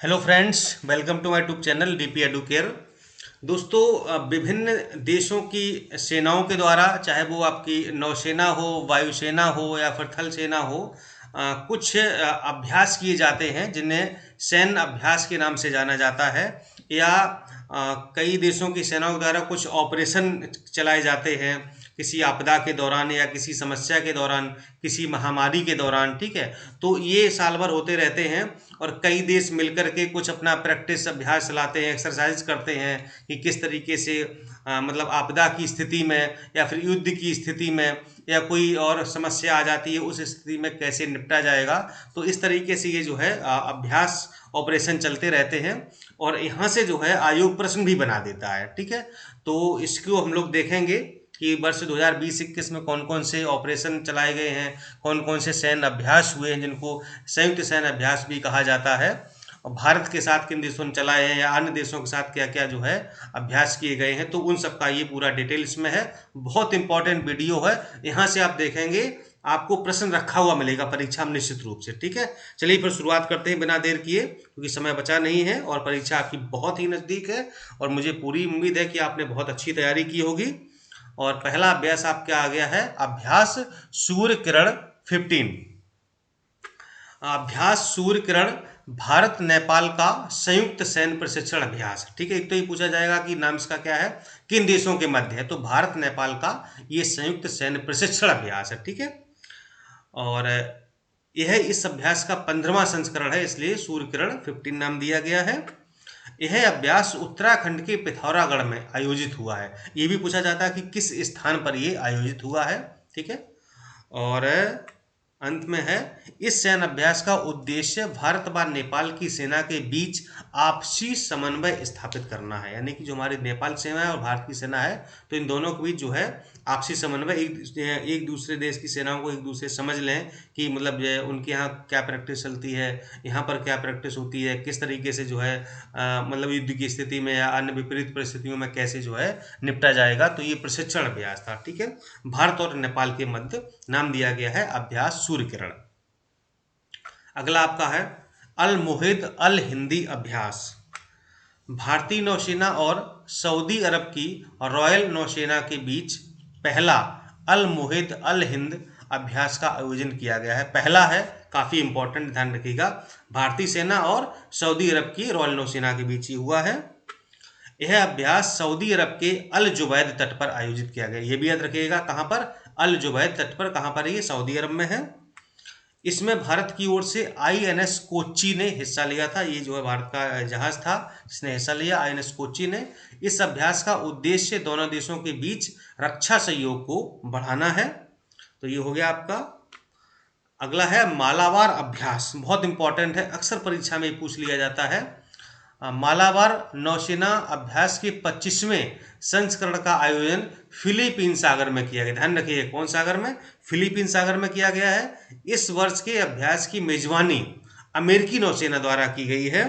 Hello friends, welcome to my YouTube channel DP Educare. दोस्तों, विभिन्न देशों की सेनाओं के द्वारा, चाहे वो आपकी नौसेना हो, वायुसेना हो या फिर थल सेना हो, कुछ अभ्यास किए जाते हैं जिन्हें सैन्य अभ्यास के नाम से जाना जाता है। या कई देशों की सेनाओं द्वारा कुछ ऑपरेशन चलाए जाते हैं किसी आपदा के दौरान या किसी समस्या के दौरान, किसी महामारी के दौरान। ठीक है, तो ये साल भर होते रहते हैं और कई देश मिलकर के कुछ अपना प्रैक्टिस अभ्यास चलाते हैं, एक्सरसाइज करते हैं कि किस तरीके से मतलब आपदा की स्थिति में या फिर युद्ध की स्थिति में या कोई और समस्या आ जाती है, उस स्थिति में कैसे निपटा जाएगा। तो इस तरीके से ये जो है अभ्यास ऑपरेशन चलते रहते हैं और यहाँ से जो है आयोग प्रश्न भी बना देता है। ठीक है, तो इसको हम लोग देखेंगे कि वर्ष 2020-21 में कौन कौन से ऑपरेशन चलाए गए हैं, कौन कौन से सैन्य अभ्यास हुए हैं जिनको संयुक्त सैन्य अभ्यास भी कहा जाता है, और भारत के साथ किन देशों ने चलाए हैं या अन्य देशों के साथ क्या क्या जो है अभ्यास किए गए हैं। तो उन सब का ये पूरा डिटेल इसमें है। बहुत इंपॉर्टेंट वीडियो है, यहाँ से आप देखेंगे आपको प्रश्न रखा हुआ मिलेगा परीक्षा में निश्चित रूप से। ठीक है, चलिए फिर शुरुआत करते हैं बिना देर किए, क्योंकि समय बचा नहीं है और परीक्षा आपकी बहुत ही नज़दीक है और मुझे पूरी उम्मीद है कि आपने बहुत अच्छी तैयारी की होगी। और पहला अभ्यास आपका आ गया है अभ्यास सूर्य किरण 15। अभ्यास सूर्य किरण भारत नेपाल का संयुक्त सैन्य प्रशिक्षण अभ्यास। ठीक है, एक तो ये पूछा जाएगा कि नाम इसका क्या है, किन देशों के मध्य है, तो भारत नेपाल का ये संयुक्त सैन्य प्रशिक्षण अभ्यास है। ठीक है, और यह इस अभ्यास का 15वां संस्करण है, इसलिए सूर्य किरण 15 नाम दिया गया है। यह अभ्यास उत्तराखंड के पिथौरागढ़ में आयोजित हुआ है। ये भी पूछा जाता है कि किस स्थान पर ये आयोजित हुआ है। ठीक है, और अंत में है इस सैन्य अभ्यास का उद्देश्य भारत व नेपाल की सेना के बीच आपसी समन्वय स्थापित करना है। यानी कि जो हमारी नेपाल सेना है और भारत की सेना है, तो इन दोनों के बीच जो है आपसी समन्वय, एक दूसरे देश की सेनाओं को एक दूसरे समझ लें कि मतलब जो है उनके यहाँ क्या प्रैक्टिस चलती है, यहाँ पर क्या प्रैक्टिस होती है, किस तरीके से जो है मतलब युद्ध की स्थिति में या अन्य विपरीत परिस्थितियों में कैसे जो है निपटा जाएगा। तो ये प्रशिक्षण अभ्यास था। ठीक है, भारत और नेपाल के मध्य नाम दिया गया है अभ्यास सूर्य किरण। अगला आपका है अल मुहिद अल हिंदी अभ्यास। भारतीय नौसेना और सऊदी अरब की रॉयल नौसेना के बीच पहला अल मुहिद अल हिंद अभ्यास का आयोजन किया गया है। पहला है, काफ़ी इंपॉर्टेंट, ध्यान रखिएगा, भारतीय सेना और सऊदी अरब की रॉयल नौसेना के बीच ही हुआ है। यह अभ्यास सऊदी अरब के अल जुबैद तट पर आयोजित किया गया। यह भी याद रखिएगा, कहाँ पर, अल जुबैद तट पर। कहाँ पर, ये सऊदी अरब में है। इसमें भारत की ओर से आईएनएस कोच्चि ने हिस्सा लिया था। ये जो है भारत का जहाज था जिसने हिस्सा लिया, आईएनएस कोच्चि ने। इस अभ्यास का उद्देश्य दोनों देशों के बीच रक्षा सहयोग को बढ़ाना है। तो ये हो गया आपका। अगला है मालाबार अभ्यास, बहुत इंपॉर्टेंट है, अक्सर परीक्षा में पूछ लिया जाता है। मालाबार नौसेना अभ्यास के 25वें संस्करण का आयोजन फिलीपीन सागर में किया गया। ध्यान रखिए, कौन सागर में, फिलीपीन सागर में किया गया है। इस वर्ष के अभ्यास की मेजबानी अमेरिकी नौसेना द्वारा की गई है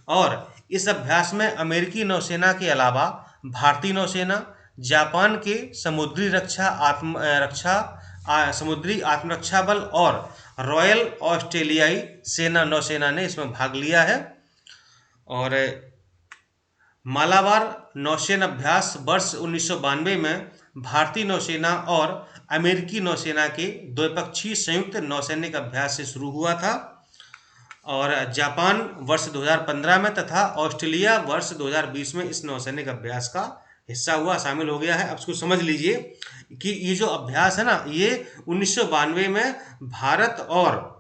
और इस अभ्यास में अमेरिकी नौसेना के अलावा भारतीय नौसेना, जापान के समुद्री समुद्री आत्मरक्षा बल और रॉयल ऑस्ट्रेलियाई सेना नौसेना ने इसमें भाग लिया है। और मालाबार नौसेना अभ्यास वर्ष 1992 में भारतीय नौसेना और अमेरिकी नौसेना के द्विपक्षीय संयुक्त नौसैनिक अभ्यास से शुरू हुआ था और जापान वर्ष 2015 में तथा ऑस्ट्रेलिया वर्ष 2020 में इस नौसैनिक अभ्यास का हिस्सा हुआ, शामिल हो गया है। अब इसको समझ लीजिए कि ये जो अभ्यास है ना, ये 1992 में भारत और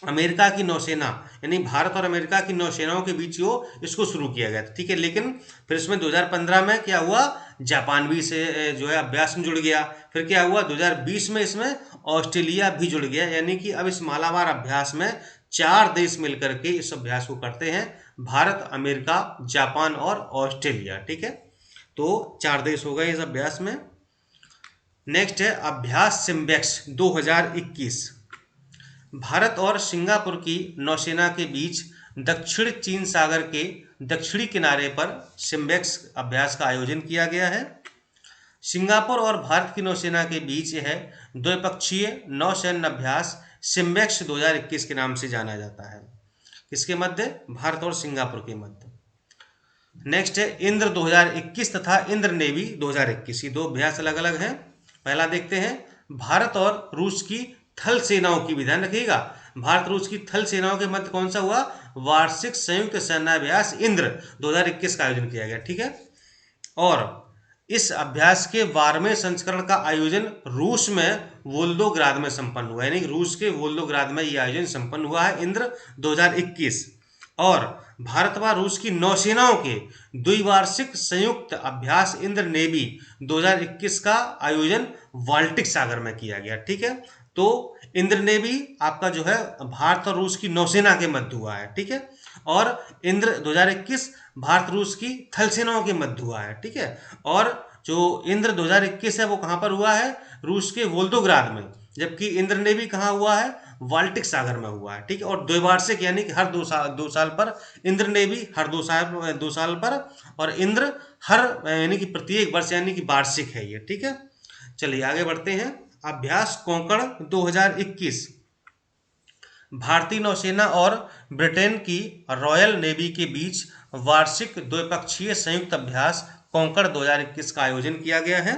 अमेरिका की नौसेना, यानी भारत और अमेरिका की नौसेनाओं के बीच इसको शुरू किया गया था। ठीक है, लेकिन फिर इसमें 2015 में क्या हुआ, जापान भी से जो है अभ्यास में जुड़ गया। फिर क्या हुआ, 2020 में इसमें ऑस्ट्रेलिया भी जुड़ गया। यानी कि अब इस मालाबार अभ्यास में 4 देश मिलकर के इस अभ्यास को करते हैं, भारत, अमेरिका, जापान और ऑस्ट्रेलिया। ठीक है, तो 4 देश हो गए इस अभ्यास में। नेक्स्ट है अभ्यास सिम्बेक्स 2021। भारत और सिंगापुर की नौसेना के बीच दक्षिण चीन सागर के दक्षिणी किनारे पर सिम्बेक्स अभ्यास का आयोजन किया गया है। सिंगापुर और भारत की नौसेना के बीच यह द्विपक्षीय नौसैन्य अभ्यास सिम्बेक्स 2021 के नाम से जाना जाता है। किसके मध्य? भारत और सिंगापुर के मध्य। नेक्स्ट है इंद्र 2021 तथा इंद्र नेवी 2021, ये दो अभ्यास अलग अलग हैं। पहला देखते हैं, भारत और रूस की थल सेनाओं की भी, ध्यान रखिएगा, भारत रूस की थल सेनाओं के मध्य कौन सा हुआ? वार्षिक संयुक्त सेनाभ्यास इंद्र 2021 का आयोजन किया गया, ठीक है। और इस अभ्यास के 12वें संस्करण का आयोजन रूस में वोल्गोग्राद में संपन्न हुआ, यानी रूस के वोल्गोग्राद में यह आयोजन संपन्न हुआ है इंद्र 2021। और भारत व रूस की नौसेनाओं के द्विवार्षिक संयुक्त अभ्यास इंद्र नेवी 2021 का आयोजन बाल्टिक सागर में किया गया, ठीक है। तो इंद्र नेवी आपका जो है भारत और रूस की नौसेना के मध्य हुआ है, ठीक है। और इंद्र 2021 भारत रूस की थल सेनाओं के मध्य हुआ है, ठीक है। और जो इंद्र 2021 है वो कहाँ पर हुआ है? रूस के वोल्गोग्राद में, जबकि इंद्र नेवी कहाँ हुआ है? बाल्टिक सागर में हुआ है, ठीक है। और द्विवार्षिक यानी कि हर दो साल पर, इंद्र नेवी हर दो साल पर, और इंद्र हर यानी कि प्रत्येक वर्ष यानी कि वार्षिक है ये, ठीक है। चलिए आगे बढ़ते हैं। अभ्यास कोंकण 2021, भारतीय नौसेना और ब्रिटेन की रॉयल नेवी के बीच वार्षिक द्विपक्षीय संयुक्त अभ्यास कोंकण 2021 का आयोजन किया गया है।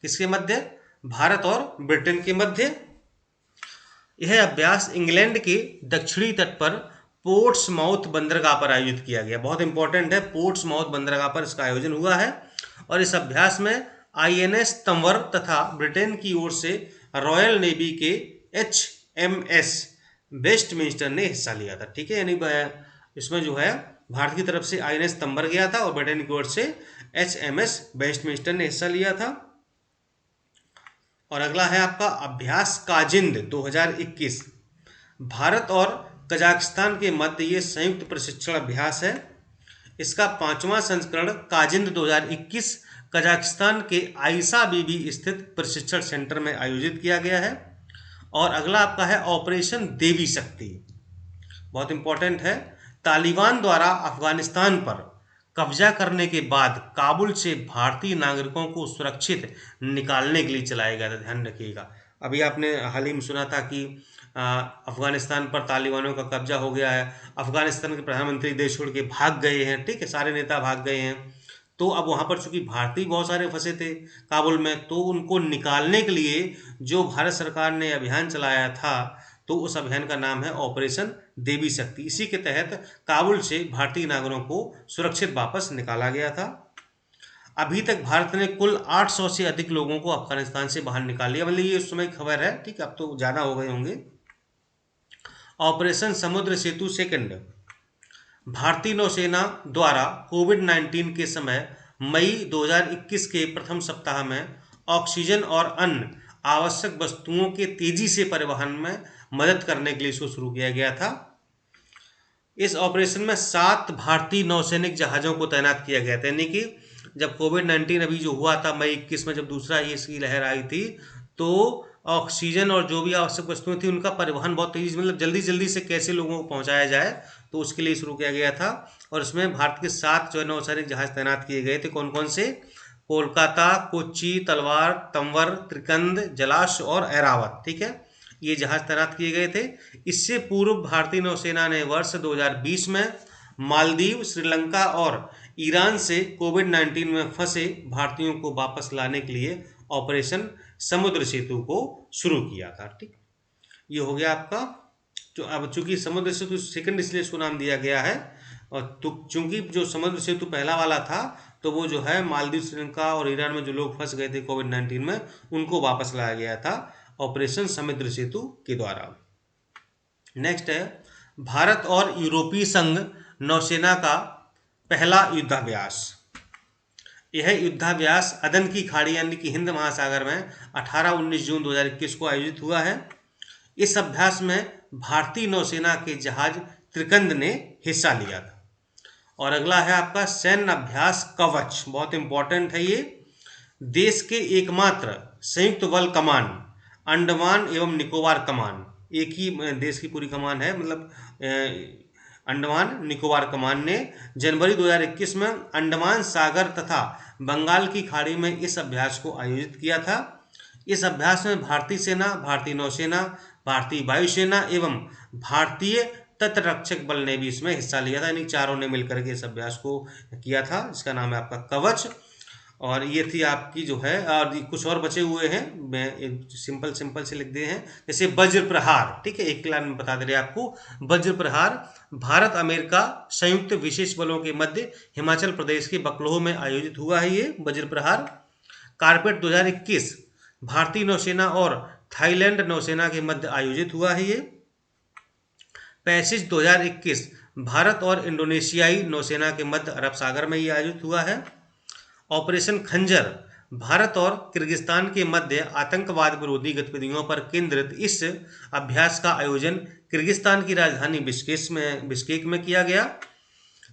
किसके मध्य? भारत और ब्रिटेन के मध्य। यह अभ्यास इंग्लैंड के दक्षिणी तट पर पोर्ट्समाउथ बंदरगाह पर आयोजित किया गया, बहुत इंपॉर्टेंट है, पोर्ट्समाउथ बंदरगाह पर इसका आयोजन हुआ है। और इस अभ्यास में INS तंवर तथा ब्रिटेन की ओर से रॉयल नेवी के HMS वेस्टमिंस्टर ने हिस्सा लिया था, ठीक है। यानी इसमें जो है भारत की तरफ से INS तंवर गया था और ब्रिटेन की ओर से HMS वेस्टमिंस्टर ने हिस्सा लिया था। और अगला है आपका अभ्यास काजिंद 2021, भारत और कजाकिस्तान के मध्य ये संयुक्त प्रशिक्षण अभ्यास है। इसका 5वां संस्करण काजिंद 2021 कजाकिस्तान के आइसा बीबी स्थित प्रशिक्षण सेंटर में आयोजित किया गया है। और अगला आपका है ऑपरेशन देवी शक्ति, बहुत इंपॉर्टेंट है। तालिबान द्वारा अफगानिस्तान पर कब्जा करने के बाद काबुल से भारतीय नागरिकों को सुरक्षित निकालने के लिए चलाया गया था, ध्यान रखिएगा। अभी आपने हाल ही में सुना था कि अफगानिस्तान पर तालिबानों का कब्जा हो गया है, अफगानिस्तान के प्रधानमंत्री देश छोड़ के भाग गए हैं, ठीक है, सारे नेता भाग गए हैं। तो अब वहाँ पर चूंकि भारतीय बहुत सारे फंसे थे काबुल में, तो उनको निकालने के लिए जो भारत सरकार ने अभियान चलाया था, तो उस अभियान का नाम है ऑपरेशन देवी शक्ति। इसी के तहत काबुल से भारतीय नागरिकों को सुरक्षित वापस निकाला गया था। अभी तक भारत ने कुल 800 से अधिक लोगों को अफगानिस्तान से बाहर निकाल लिया, मतलब ये उस समय खबर है, ठीक है, अब तो ज़्यादा हो गए होंगे। ऑपरेशन समुद्र सेतु सेकंड, भारतीय नौसेना द्वारा कोविड-19 के समय मई 2021 के प्रथम सप्ताह में ऑक्सीजन और अन्य आवश्यक वस्तुओं के तेजी से परिवहन में मदद करने के लिए इसको शुरू किया गया था। इस ऑपरेशन में 7 भारतीय नौसैनिक जहाज़ों को तैनात किया गया था, यानी कि जब कोविड-19 अभी जो हुआ था मई 21 में, जब दूसरा ये इसकी लहर आई थी, तो ऑक्सीजन और जो भी आवश्यक वस्तुएं थी उनका परिवहन बहुत तेजी, मतलब जल्दी जल्दी से कैसे लोगों को पहुंचाया जाए, तो उसके लिए शुरू किया गया था। और इसमें भारत के 7 जो है नौसैनिक जहाज तैनात किए गए थे। कौन कौन से? कोलकाता, कोच्चि, तलवार, तंवर, त्रिकंद, जलाश और ऐरावत, ठीक है, ये जहाज तैनात किए गए थे। इससे पूर्व भारतीय नौसेना ने वर्ष 2020 में मालदीव, श्रीलंका और ईरान से कोविड-19 में फंसे भारतीयों को वापस लाने के लिए ऑपरेशन समुद्र सेतु को शुरू किया था, ठीक। ये हो गया आपका, जो अब चूंकि समुद्र सेतु सेकंड इसलिए इसको नाम दिया गया है, और तो चूंकि जो समुद्र सेतु पहला वाला था, तो वो जो है मालदीव, श्रीलंका और ईरान में जो लोग फंस गए थे कोविड-19 में, उनको वापस लाया गया था ऑपरेशन समुद्र सेतु के द्वारा। नेक्स्ट है भारत और यूरोपीय संघ नौसेना का पहला युद्धाभ्यास। यह युद्धाभ्यास अदन की खाड़ी यानी कि हिंद महासागर में 18-19 जून 2021 को आयोजित हुआ है। इस अभ्यास में भारतीय नौसेना के जहाज त्रिकंद ने हिस्सा लिया था। और अगला है आपका सैन्य अभ्यास कवच, बहुत इंपॉर्टेंट है ये। देश के एकमात्र संयुक्त बल कमान, अंडमान एवं निकोबार कमान, एक ही देश की पूरी कमान है, मतलब अंडमान निकोबार कमान ने जनवरी 2021 में अंडमान सागर तथा बंगाल की खाड़ी में इस अभ्यास को आयोजित किया था। इस अभ्यास में भारतीय सेना, भारतीय नौसेना, भारतीय वायुसेना एवं भारतीय तटरक्षक बल ने भी इसमें हिस्सा लिया था, यानी चारों ने मिलकर के इस अभ्यास को किया था। इसका नाम है आपका कवच। और ये थी आपकी जो है, और कुछ और बचे हुए हैं, मैं एक सिंपल सिंपल से लिख दिए हैं, जैसे वज्र प्रहार, ठीक है, एक लाइन में बता दे रहे आपको। वज्र प्रहार भारत अमेरिका संयुक्त विशेष बलों के मध्य हिमाचल प्रदेश के बकलोह में आयोजित हुआ है ये वज्र प्रहार। कारपेट 2021 भारतीय नौसेना और थाईलैंड नौसेना के मध्य आयोजित हुआ है ये। पैसिज 2021 भारत और इंडोनेशियाई नौसेना के मध्य अरब सागर में ये आयोजित हुआ है। ऑपरेशन खंजर भारत और किर्गिस्तान के मध्य आतंकवाद विरोधी गतिविधियों पर केंद्रित इस अभ्यास का आयोजन किर्गिस्तान की राजधानी बिश्केक में किया गया।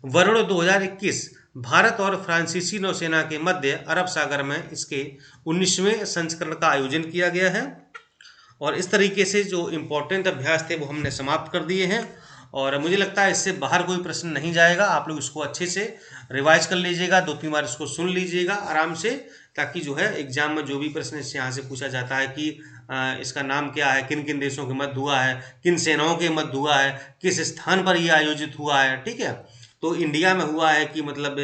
वरुण 2021 भारत और फ्रांसीसी नौसेना के मध्य अरब सागर में इसके 19वें संस्करण का आयोजन किया गया है। और इस तरीके से जो इम्पोर्टेंट अभ्यास थे वो हमने समाप्त कर दिए हैं, और मुझे लगता है इससे बाहर कोई प्रश्न नहीं जाएगा। आप लोग इसको अच्छे से रिवाइज कर लीजिएगा, 2-3 बार इसको सुन लीजिएगा आराम से, ताकि जो है एग्जाम में जो भी प्रश्न इससे यहाँ से पूछा जाता है कि इसका नाम क्या है, किन किन देशों के मध्य हुआ है, किन सेनाओं के मध्य हुआ है, किस स्थान पर यह आयोजित हुआ है, ठीक है, तो इंडिया में हुआ है कि मतलब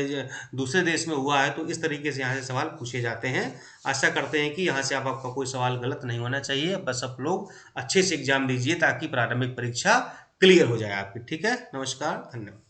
दूसरे देश में हुआ है, तो इस तरीके से यहाँ से सवाल पूछे जाते हैं। आशा करते हैं कि यहाँ से आपका कोई सवाल गलत नहीं होना चाहिए। बस आप लोग अच्छे से एग्जाम दीजिए ताकि प्रारंभिक परीक्षा क्लियर हो जाए आपकी। ठीक है, नमस्कार, धन्यवाद।